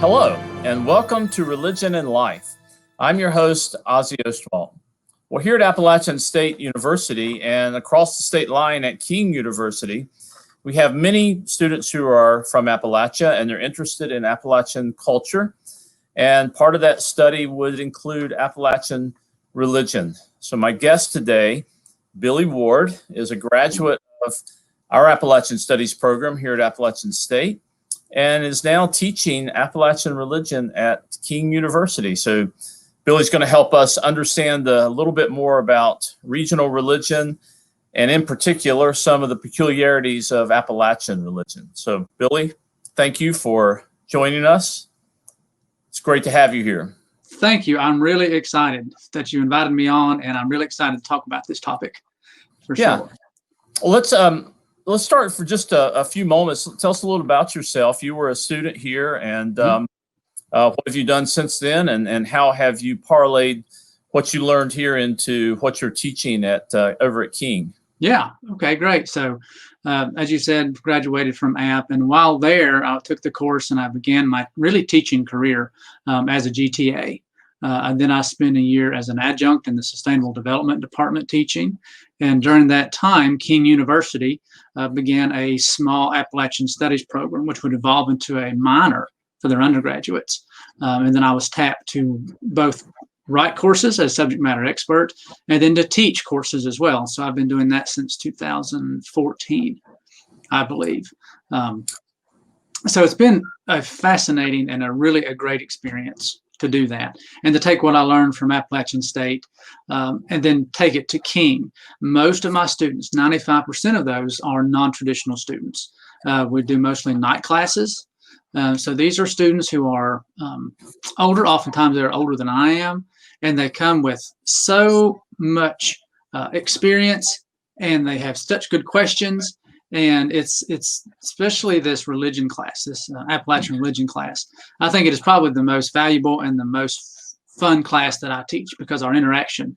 Hello, and welcome to Religion and Life. I'm your host, Ozzie. Well, here at Appalachian State University and across the state line at King University, we have many students who are from Appalachia and they're interested in Appalachian culture. And part of that study would include Appalachian religion. So my guest today, Billy Ward, is a graduate of our Appalachian Studies program here at Appalachian State, and is now teaching Appalachian religion at King University. So Billy's going to help us understand a little bit more about regional religion, and in particular, some of the peculiarities of Appalachian religion. So Billy, thank you for joining us. It's great to have you here. Thank you. I'm really excited that you invited me on, and I'm really excited to talk about this topic for sure. Well, let's start for just a few moments. Tell us a little about yourself. You were a student here, and what have you done since then, and how have you parlayed what you learned here into what you're teaching at over at King? Yeah. Okay, great. So as you said, graduated from App, and while there, I took the course and I began my really teaching career as a GTA. And then I spent a year as an adjunct in the Sustainable Development Department teaching. And during that time, King University began a small Appalachian Studies program, which would evolve into a minor for their undergraduates. And then I was tapped to both write courses as subject matter expert and then to teach courses as well. So I've been doing that since 2014, I believe. So it's been a fascinating and a great experience to do that, and to take what I learned from Appalachian State and then take it to King. Most of my students, 95% of those, are non-traditional students. We do mostly night classes. So these are students who are older. Oftentimes they're older than I am, and they come with so much experience, and they have such good questions. And it's especially this religion class, this Appalachian religion class. I think it is probably the most valuable and the most fun class that I teach, because our interaction,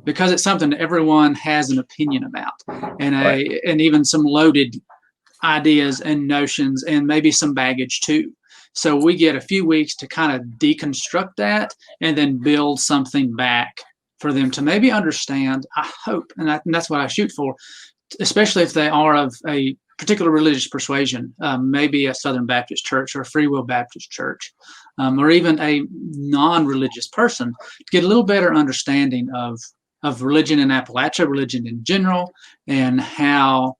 because it's something that everyone has an opinion about, and and even some loaded ideas and notions, and maybe some baggage too. So we get a few weeks to kind of deconstruct that and then build something back for them to maybe understand, I hope, and that's what I shoot for, especially if they are of a particular religious persuasion, maybe a Southern Baptist church or a Free Will Baptist church, or even a non-religious person, to get a little better understanding of religion in Appalachia, religion in general, and how,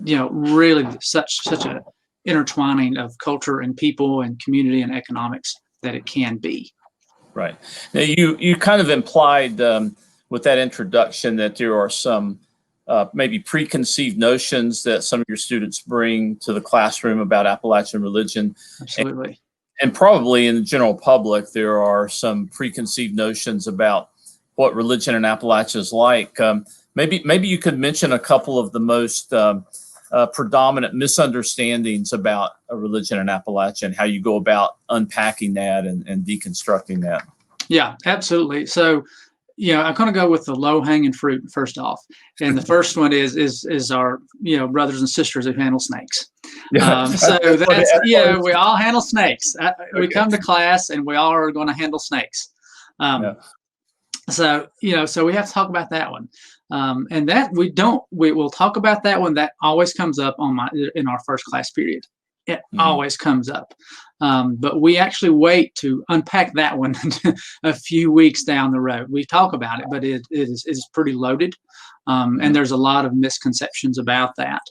really such a intertwining of culture and people and community and economics that it can be. Right. Now you kind of implied with that introduction that there are some maybe preconceived notions that some of your students bring to the classroom about Appalachian religion. Absolutely. And probably in the general public, there are some preconceived notions about what religion in Appalachia is like. Maybe you could mention a couple of the most predominant misunderstandings about a religion in Appalachia and how you go about unpacking that and deconstructing that. Yeah, absolutely. So, I'm going to go with the low-hanging fruit first off, and the first one is our brothers and sisters who handle snakes. So that's we all handle snakes. We come to class and we all are going to handle snakes. So so we have to talk about that one, and that we will talk about that one. That always comes up in our first class period. It always comes up. But we actually wait to unpack that one a few weeks down the road. We talk about it, but it is pretty loaded. And there's a lot of misconceptions about that.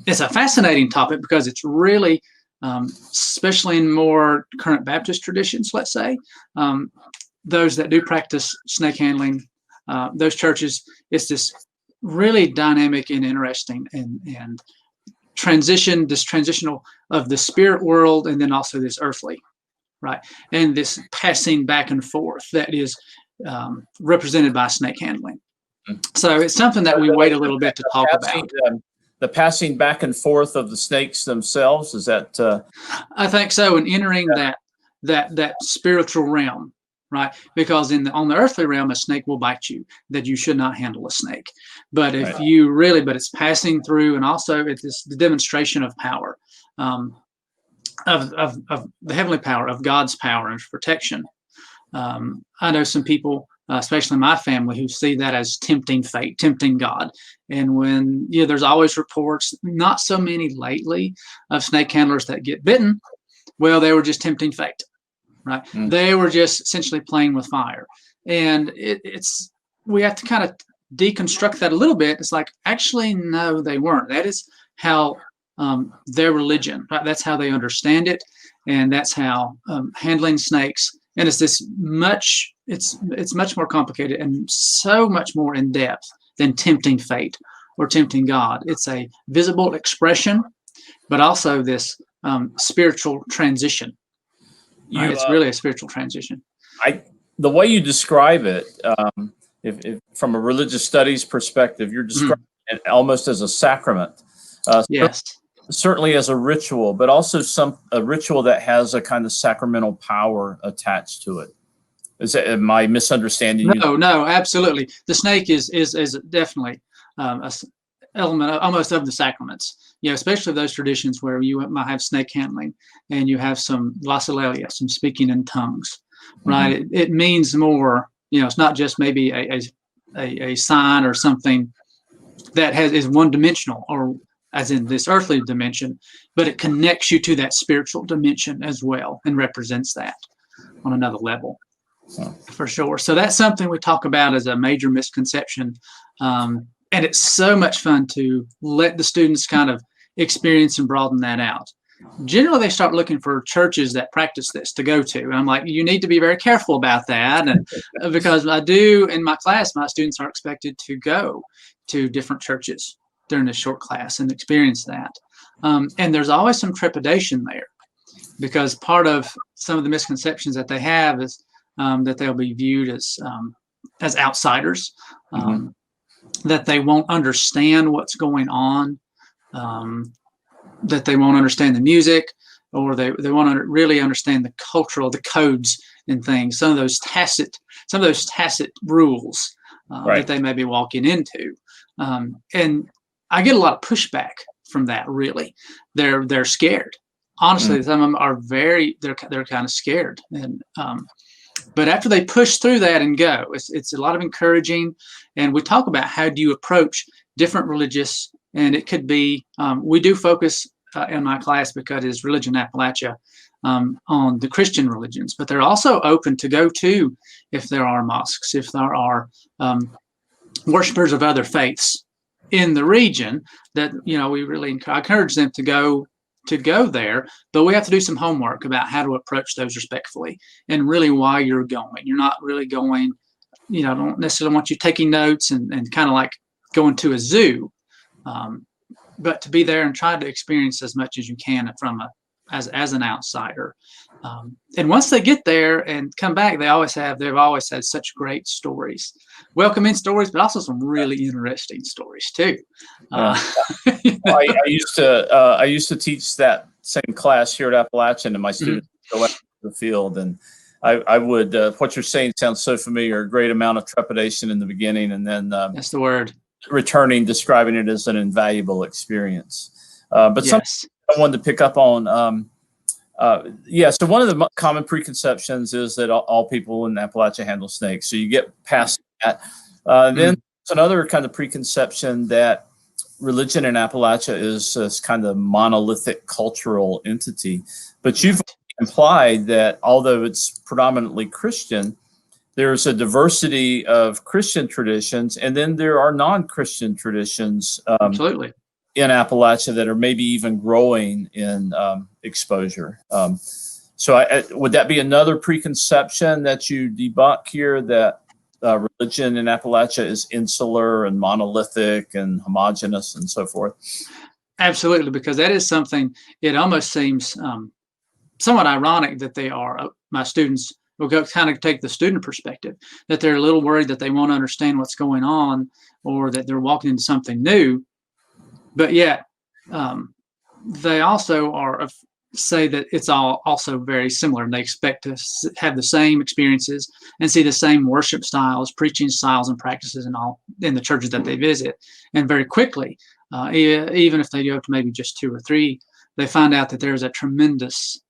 It's a fascinating topic because it's really, especially in more current Baptist traditions, let's say, those that do practice snake handling, those churches, it's this really dynamic and interesting and transitional of the spirit world, and then also this earthly, right? And this passing back and forth that is represented by snake handling. So it's something that we wait a little bit to talk about. The passing back and forth of the snakes themselves, is that? I think so, and entering that spiritual realm, right? Because on the earthly realm, a snake will bite you, that you should not handle a snake. But if but it's passing through, and also it is the demonstration of power. of the heavenly power, of God's power and protection. I know some people, especially my family, who see that as tempting fate, tempting God. And when, there's always reports, not so many lately, of snake handlers that get bitten. Well, they were just tempting fate, right? They were just essentially playing with fire. And we have to kind of deconstruct that a little bit. It's like, actually, no, they weren't. That is how their religion, right? That's how they understand it. And that's how handling snakes. And it's much more complicated and so much more in depth than tempting fate or tempting God. It's a visible expression, but also this spiritual transition. Right? It's really a spiritual transition. The way you describe it, if from a religious studies perspective, you're describing it almost as a sacrament. Yes. Certainly as a ritual, but also a ritual that has a kind of sacramental power attached to it. Am I misunderstanding you? No, absolutely. The snake is definitely an element almost of the sacraments. Especially those traditions where you might have snake handling and you have some glossolalia, some speaking in tongues, right? It means more. It's not just maybe a sign or something that is one dimensional, or as in this earthly dimension, but it connects you to that spiritual dimension as well and represents that on another level, for sure. So that's something we talk about as a major misconception. And it's so much fun to let the students kind of experience and broaden that out. Generally, they start looking for churches that practice this to go to. And I'm like, you need to be very careful about that. And because I do, in my class, my students are expected to go to different churches during this short class and experience that. And there's always some trepidation there, because part of some of the misconceptions that they have is that they'll be viewed as outsiders, that they won't understand what's going on, that they won't understand the music, or they won't really understand the the codes and things, some of those tacit rules that they may be walking into. And I get a lot of pushback from that. Really, they're scared. Honestly, some of them are they're kind of scared. And but after they push through that and go, it's a lot of encouraging. And we talk about how do you approach different religious, and it could be we do focus in my class, because it's Religion Appalachia, on the Christian religions, but they're also open to go to if there are mosques, if there are worshipers of other faiths in the region, that we really encourage them to go there. But we have to do some homework about how to approach those respectfully, and really why you're going. You're not really going, don't necessarily want you taking notes and kind of like going to a zoo, but to be there and try to experience as much as you can from as an outsider. And once they get there and come back, they've always had such great stories, welcoming stories, but also some really interesting stories too. I used to teach that same class here at Appalachian, and my students go out to the field, and I would what you're saying sounds so familiar. A great amount of trepidation in the beginning, and then that's the word. Returning, describing it as an invaluable experience. But something I wanted to pick up on. So one of the common preconceptions is that all people in Appalachia handle snakes. So you get past that. Then there's another kind of preconception that religion in Appalachia is this kind of monolithic cultural entity. But you've implied that although it's predominantly Christian, there's a diversity of Christian traditions, and then there are non-Christian traditions absolutely in Appalachia that are maybe even growing in exposure. So would that be another preconception that you debunk here, that religion in Appalachia is insular and monolithic and homogenous and so forth? Absolutely, because that is something, it almost seems somewhat ironic that my students will go kind of take the student perspective, that they're a little worried that they won't understand what's going on, or that they're walking into something new. But yet, they also say that it's all also very similar, and they expect to have the same experiences and see the same worship styles, preaching styles, and practices and all in the churches that they visit. And very quickly, even if they go to maybe just 2 or 3 they find out that there's a tremendous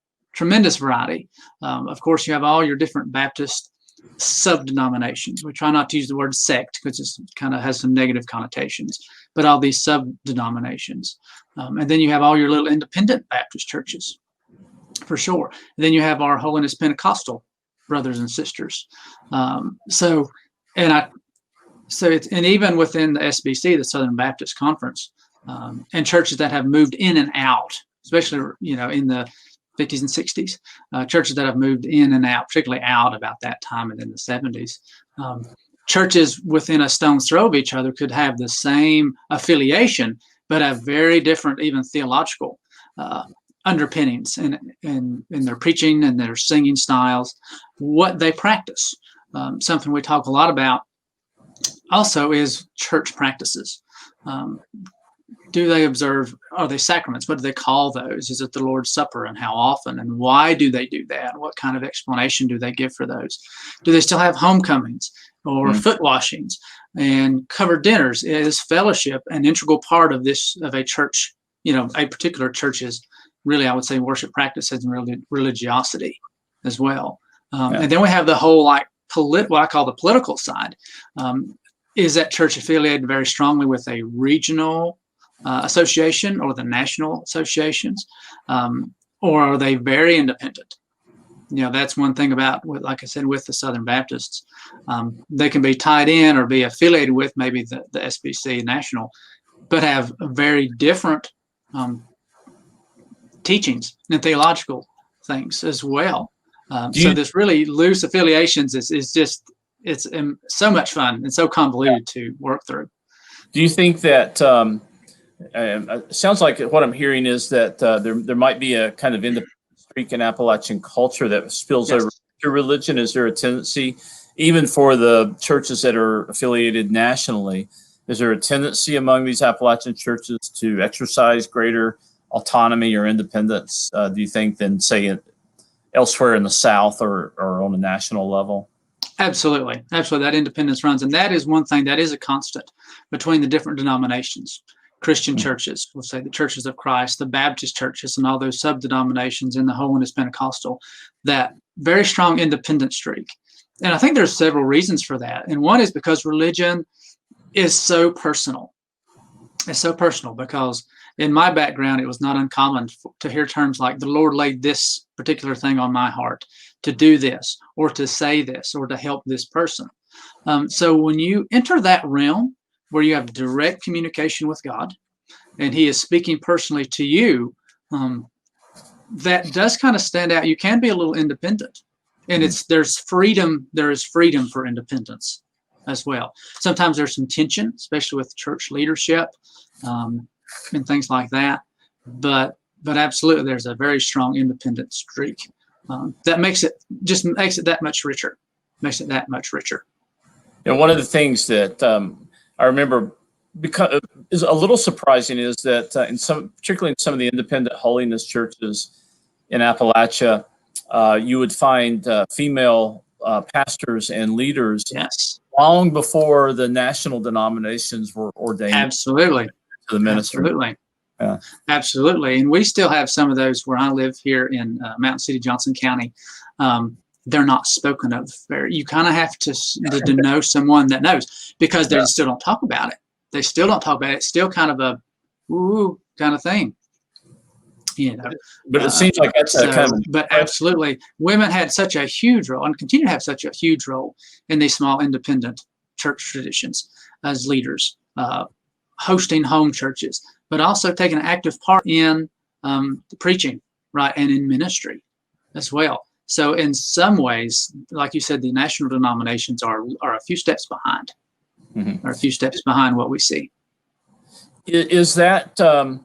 variety. Of course, you have all your different Baptist sub-denominations. We try not to use the word sect because it kind of has some negative connotations, but all these sub-denominations. And then you have all your little independent Baptist churches, for sure. And then you have our Holiness Pentecostal brothers and sisters. So even within the SBC, the Southern Baptist Conference, and churches that have moved in and out, especially in the 50s and 60s, churches that have moved in and out, particularly out about that time and in the 70s. Churches within a stone's throw of each other could have the same affiliation, but have very different, even theological underpinnings in their preaching and their singing styles, what they practice. Something we talk a lot about also is church practices. Do they observe, are they sacraments? What do they call those? Is it the Lord's Supper, and how often, and why do they do that? What kind of explanation do they give for those? Do they still have homecomings or foot washings and covered dinners? Is fellowship an integral part of a church, a particular church's, really, I would say, worship practices and religiosity as well. And then we have the whole what I call the political side. Is that church affiliated very strongly with a regional association or the national associations, or are they very independent? That's one thing about, like I said, with the Southern Baptists. They can be tied in or be affiliated with maybe the SBC national, but have very different teachings and theological things as well. So this really loose affiliations is just, it's so much fun and so convoluted to work through. Do you think that it sounds like what I'm hearing is that there might be a kind of independent streak in Appalachian culture that spills over to religion? Is there a tendency, even for the churches that are affiliated nationally, is there a tendency among these Appalachian churches to exercise greater autonomy or independence, do you think, than, say, elsewhere in the South or on a national level? Absolutely. That independence runs. And that is one thing that is a constant between the different denominations. Christian churches, we'll say the Churches of Christ, the Baptist churches, and all those sub-denominations in the Holiness Pentecostal, that very strong independent streak. And I think there's several reasons for that. And one is because religion is so personal. It's so personal because in my background, it was not uncommon to hear terms like, the Lord laid this particular thing on my heart to do this, or to say this, or to help this person. So when you enter that realm where you have direct communication with God, and He is speaking personally to you, that does kind of stand out. You can be a little independent, and there's freedom. There is freedom for independence as well. Sometimes there's some tension, especially with church leadership and things like that. But absolutely, there's a very strong independent streak that makes it that much richer. Makes it that much richer. And one of the things that I remember is a little surprising is that particularly in some of the independent holiness churches in Appalachia, you would find female pastors and leaders long before the national denominations were ordained. Absolutely. To the ministry. Absolutely. Yeah. Absolutely. And we still have some of those where I live here in Mountain City, Johnson County. They're not spoken of. You kind of have to know someone that knows, because they still don't talk about it. They still don't talk about it. It's still kind of a ooh kind of thing. But it seems like that's kind of. But absolutely, women had such a huge role and continue to have such a huge role in these small independent church traditions as leaders, hosting home churches, but also taking an active part in the preaching, right, and in ministry as well. So in some ways, like you said, the national denominations are a few steps behind, or a few steps behind what we see. Is that the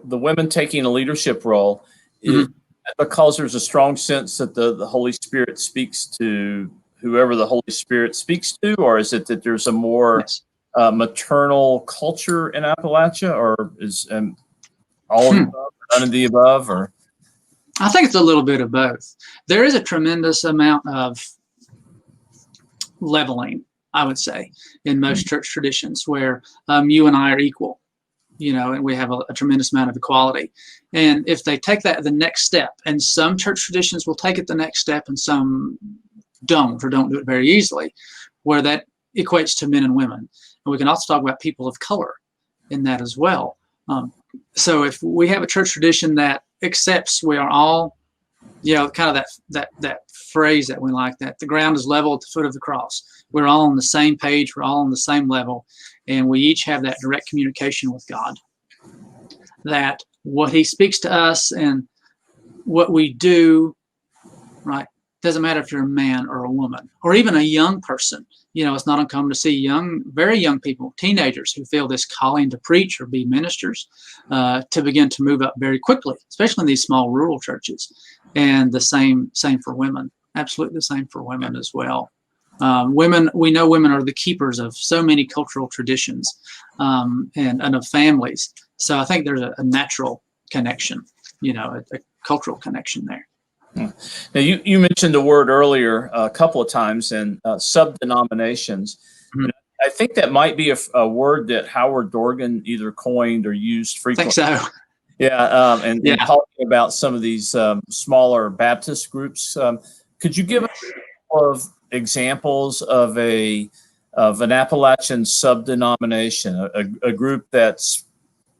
women taking a leadership role because there's a strong sense that the Holy Spirit speaks to whoever the Holy Spirit speaks to, or is it that there's a more maternal culture in Appalachia, or is all of the above, none of the above, or? I think it's a little bit of both. There is a tremendous amount of leveling, I would say, in most church traditions where you and I are equal. and we have a tremendous amount of equality. And if they take that the next step, and some church traditions will take it the next step and some don't, or don't do it very easily, where that equates to men and women. And we can also talk about people of color in that as well. So if we have a church tradition that accepts we are all, kind of that phrase that we like, that the ground is level at the foot of the cross. We're all on the same page. We're all on the same level. And we each have that direct communication with God. That what he speaks to us and what we do, right, doesn't matter if you're a man or a woman or even a young person. It's not uncommon to see very young people, teenagers, who feel this calling to preach or be ministers, to begin to move up very quickly, especially in these small rural churches. And the same for women. Absolutely the same for women as well. We know women are the keepers of so many cultural traditions, and of families. So I think there's a natural connection, a cultural connection there. Now, you mentioned the word earlier a couple of times, and sub-denominations. Mm-hmm. I think that might be a word that Howard Dorgan either coined or used frequently. I think so. Yeah, and talking about some of these smaller Baptist groups. Could you give us a couple of examples of an Appalachian sub-denomination, a group that's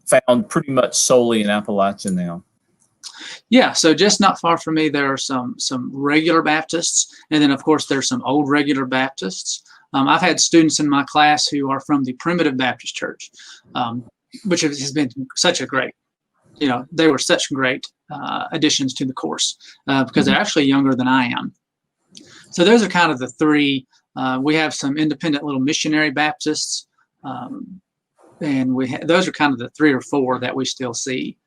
found pretty much solely in Appalachia now? Yeah, so just not far from me, there are some regular Baptists, and then of course there's some old regular Baptists. I've had students in my class who are from the Primitive Baptist Church, which has been such a great, they were such great additions to the course, because they're actually younger than I am. So those are kind of the three. We have some independent little missionary Baptists, and those are kind of the 3 or 4 that we still see.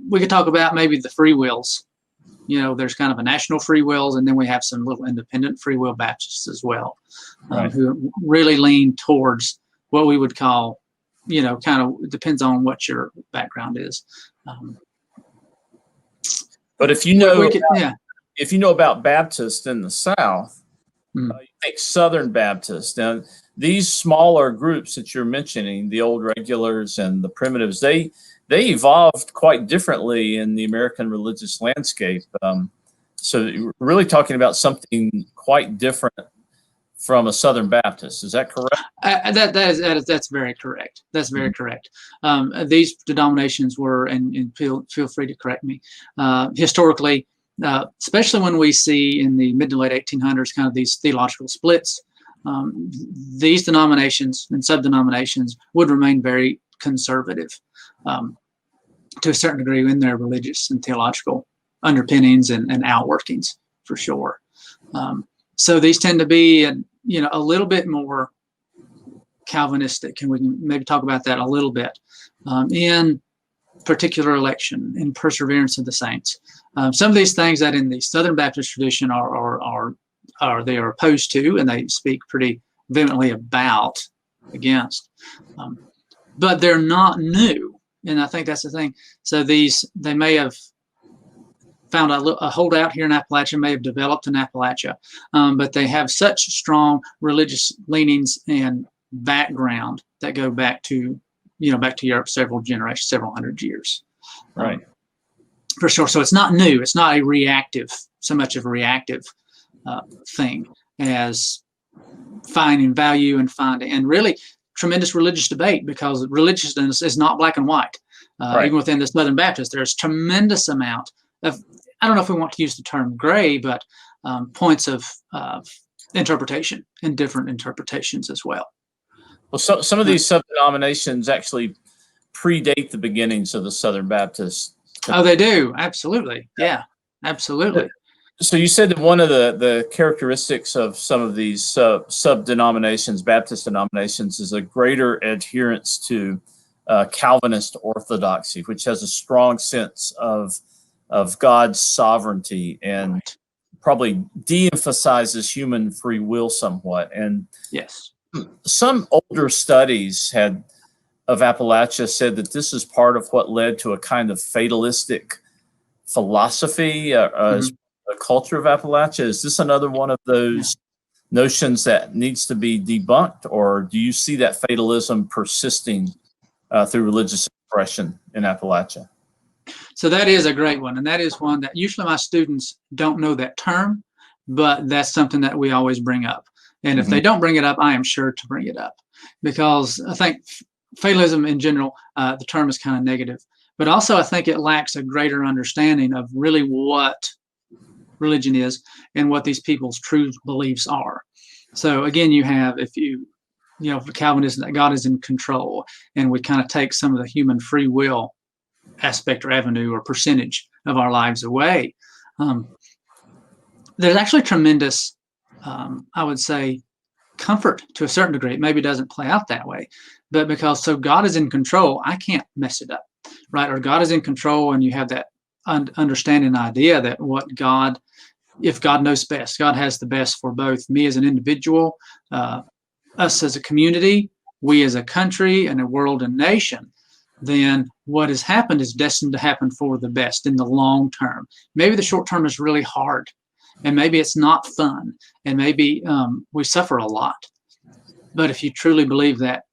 We could talk about maybe the free wills. There's kind of a national free wills, and then we have some little independent free will Baptists as well, right, who really lean towards what we would call, kind of depends on what your background is. But if you know about Baptists in the South, you think Southern Baptists. Now, these smaller groups that you're mentioning, the old regulars and the primitives, they evolved quite differently in the American religious landscape. So you're really talking about something quite different from a Southern Baptist. Is that correct? That's very correct. That's very correct. These denominations were, and feel free to correct me, historically, especially when we see in the mid to late 1800s kind of these theological splits, these denominations and sub-denominations would remain very conservative, to a certain degree, in their religious and theological underpinnings and outworkings, for sure. So these tend to be, a little bit more Calvinistic, and we can maybe talk about that a little bit, in particular election, in perseverance of the saints. Some of these things that in the Southern Baptist tradition they are opposed to, and they speak pretty vehemently against, but they're not new. And I think that's the thing. So they may have found a holdout here in Appalachia, may have developed in Appalachia, but they have such strong religious leanings and background that go back to Europe several generations, several hundred years. Right. For sure. So it's not new. It's not so much of a reactive thing as finding value and really tremendous religious debate, because religiousness is not black and white. Right. Even within the Southern Baptist, there's tremendous amount of, I don't know if we want to use the term gray, but points of interpretation and different interpretations as well. Well, so some of these sub-denominations actually predate the beginnings of the Southern Baptists. Oh, they do. Absolutely. Yeah, absolutely. So you said that one of the characteristics of some of these sub-denominations, Baptist denominations, is a greater adherence to Calvinist orthodoxy, which has a strong sense of God's sovereignty and probably de-emphasizes human free will somewhat. And yes, some older studies of Appalachia said that this is part of what led to a kind of fatalistic philosophy, the culture of Appalachia. Is this another one of those notions that needs to be debunked, or do you see that fatalism persisting through religious expression in Appalachia? So that is a great one, and that is one that usually my students don't know that term, but that's something that we always bring up. And if they don't bring it up, I am sure to bring it up, because I think fatalism in general, the term is kind of negative, but also I think it lacks a greater understanding of really what religion is and what these people's true beliefs are. So again, you have, if you know, for Calvinism, that God is in control, and we kind of take some of the human free will aspect or avenue or percentage of our lives away. There's actually tremendous, I would say, comfort to a certain degree. It maybe doesn't play out that way, but because so God is in control, I can't mess it up, right? Or God is in control, and you have that understanding idea that if God knows best, God has the best for both me as an individual, us as a community, we as a country and a world and nation, then what has happened is destined to happen for the best in the long term. Maybe the short term is really hard, and maybe it's not fun, and maybe we suffer a lot. But if you truly believe that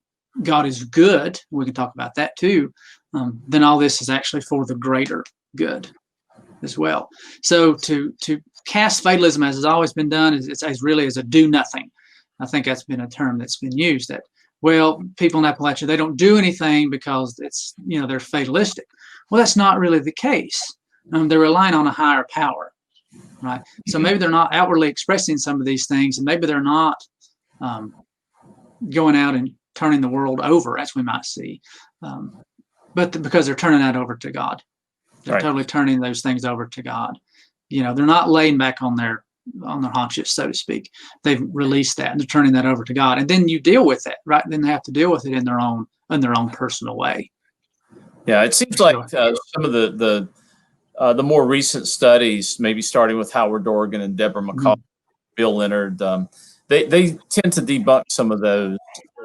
God is good, we can talk about that too, then all this is actually for the greater good as well. So to cast fatalism, as has always been done, is really as a do nothing. I think that's been a term that's been used, that, well, people in Appalachia, they don't do anything because it's, you know, they're fatalistic. Well, that's not really the case. They're relying on a higher power, right? So maybe they're not outwardly expressing some of these things, and maybe they're not going out and turning the world over, as we might see, but because they're turning that over to God. They're totally turning those things over to God. You know, they're not laying back on their haunches, so to speak. They've released that, and they're turning that over to God. And then you deal with it, right? Then they have to deal with it in their own personal way. Yeah, it seems like some of the more recent studies, maybe starting with Howard Dorgan and Deborah McCall, Bill Leonard, they tend to debunk some of those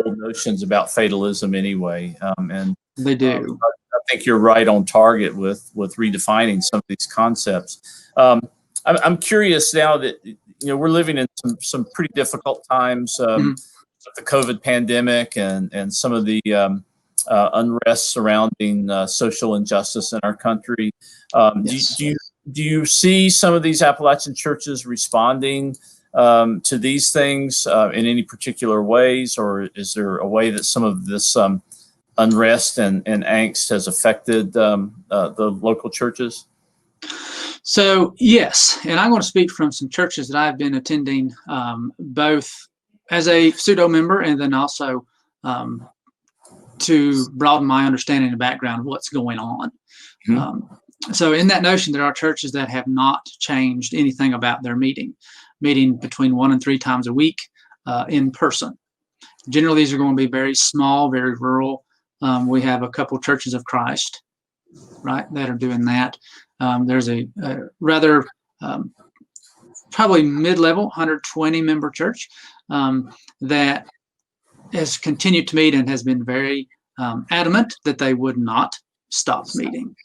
old notions about fatalism anyway. And they do. I think you're right on target with redefining some of these concepts. I'm curious now that, you know, we're living in some pretty difficult times with the COVID pandemic and some of the unrest surrounding social injustice in our country. Yes. Do you see some of these Appalachian churches responding to these things in any particular ways, or is there a way that some of this unrest and angst has affected the local churches? So yes, and I'm going to speak from some churches that I've been attending, both as a pseudo member and then also to broaden my understanding and background of what's going on. So in that notion, there are churches that have not changed anything about their meeting between 1 and 3 times a week in person. Generally, these are going to be very small, very rural. We have a couple Churches of Christ, right, that are doing that. There's a rather probably mid-level 120 member church that has continued to meet and has been very adamant that they would not stop meeting.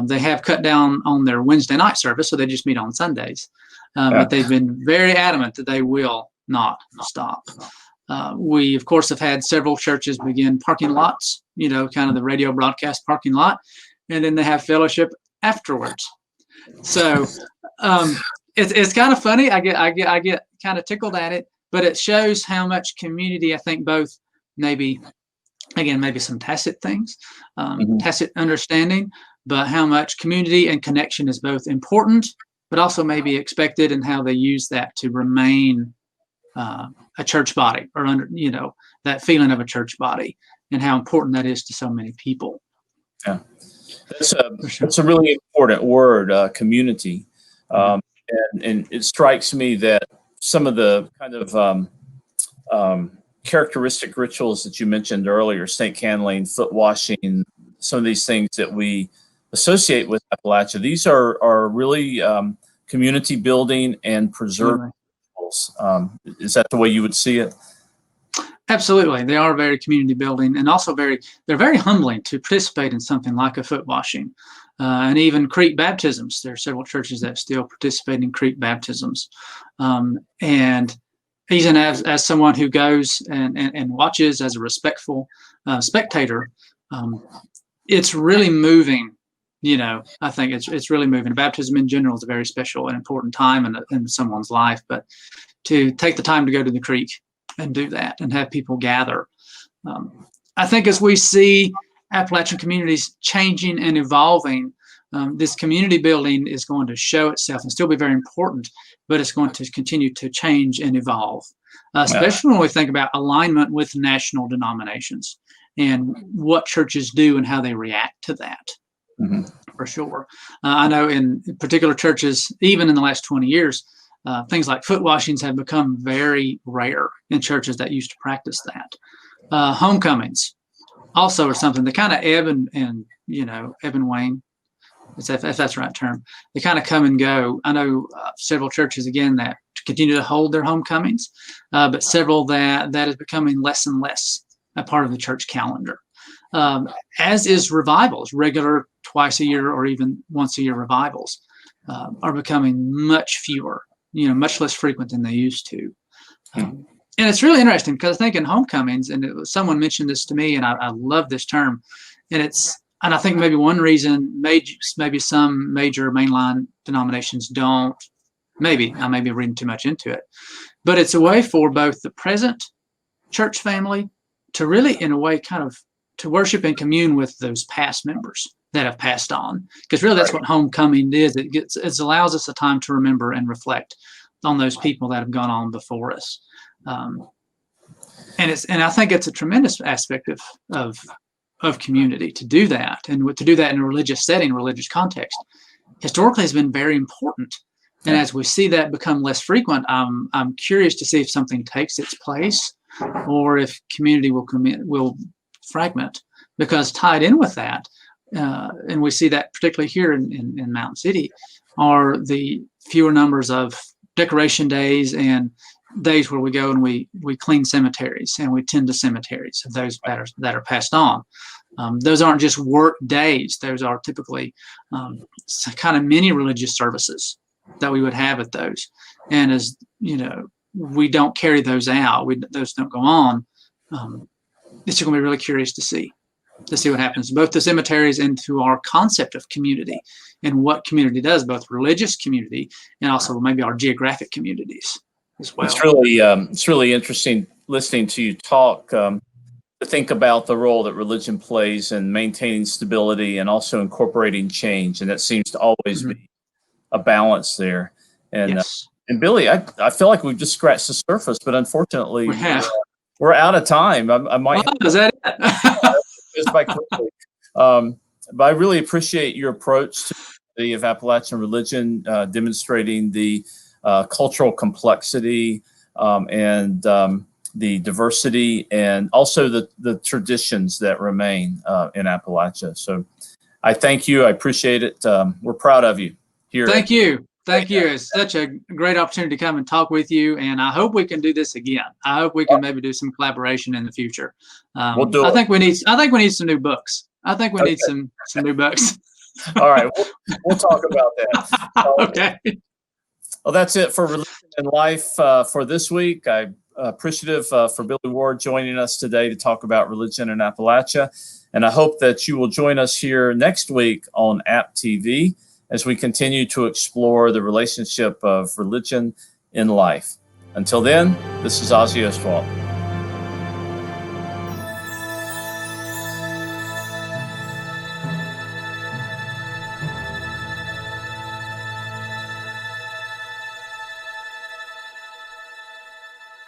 They have cut down on their Wednesday night service, so they just meet on Sundays. But they've been very adamant that they will not stop. We, of course, have had several churches begin parking lots, you know, kind of the radio broadcast parking lot, and then they have fellowship afterwards. So it's kind of funny. I get kind of tickled at it, but it shows how much community, I think, both maybe some tacit things, tacit understanding, but how much community and connection is both important, but also maybe expected, and how they use that to remain a church body, or under, you know, that feeling of a church body, and how important that is to so many people. Yeah, that's a really important word, community, and it strikes me that some of the kind of characteristic rituals that you mentioned earlier, snake handling, foot washing, some of these things that we associate with Appalachia, these are really community building and preserving rituals. Is that the way you would see it? Absolutely. They are very community building, and also they're very humbling to participate in something like a foot washing, and even creek baptisms. There are several churches that still participate in creek baptisms. And even as someone who goes and watches as a respectful spectator, It's really moving. I think it's really moving. Baptism in general is a very special and important time in someone's life, but to take the time to go to the creek and do that and have people gather. I think as we see Appalachian communities changing and evolving, this community building is going to show itself and still be very important, but it's going to continue to change and evolve, especially when we think about alignment with national denominations and what churches do and how they react to that. Mm-hmm. For sure. I know in particular churches, even in the last 20 years, things like foot washings have become very rare in churches that used to practice that. Homecomings also are something that kind of ebb and wane, if that's the right term. They kind of come and go. I know several churches, again, that continue to hold their homecomings, but several that is becoming less and less a part of the church calendar. As is revivals, regular twice a year or even once a year revivals are becoming much fewer, much less frequent than they used to. And it's really interesting because I think in homecomings, and someone mentioned this to me, and I love this term, and I think maybe one reason maybe some major mainline denominations don't, I may be reading too much into it, but it's a way for both the present church family to really, in a way, kind of to worship and commune with those past members that have passed on. Because really that's what homecoming is. It allows us a time to remember and reflect on those people that have gone on before us. And I think it's a tremendous aspect of community to do that, and to do that in a religious setting, religious context, historically has been very important. And as we see that become less frequent, I'm curious to see if something takes its place, or if community will fragment. Because tied in with that, and we see that particularly here in Mountain City, are the fewer numbers of decoration days and days where we go and we clean cemeteries and we tend to cemeteries of those that are passed on. Those aren't just work days. Those are typically kind of mini religious services that we would have at those. And as we don't carry those out, those don't go on. It's going to be really curious to see what happens, both to cemeteries and to our concept of community and what community does, both religious community and also maybe our geographic communities as well. It's really interesting listening to you talk, to think about the role that religion plays in maintaining stability and also incorporating change. And that seems to always be a balance there. And yes. And Billy, I feel like we've just scratched the surface, but unfortunately we're out of time. I might is that it? just by quickly. But I really appreciate your approach to the study of Appalachian religion, demonstrating the cultural complexity and the diversity, and also the traditions that remain in Appalachia. So I thank you. I appreciate it. We're proud of you here. Thank you. Thank you. It's such a great opportunity to come and talk with you, and I hope we can do this again. I hope we can maybe do some collaboration in the future. We'll do it. I think we need some new books. I think we need some new books. All right, we'll talk about that. Okay. Well, that's it for Religion and Life for this week. I'm appreciative for Billy Ward joining us today to talk about religion in Appalachia, and I hope that you will join us here next week on App TV as we continue to explore the relationship of religion in life. Until then, this is Ozzie Ostwald.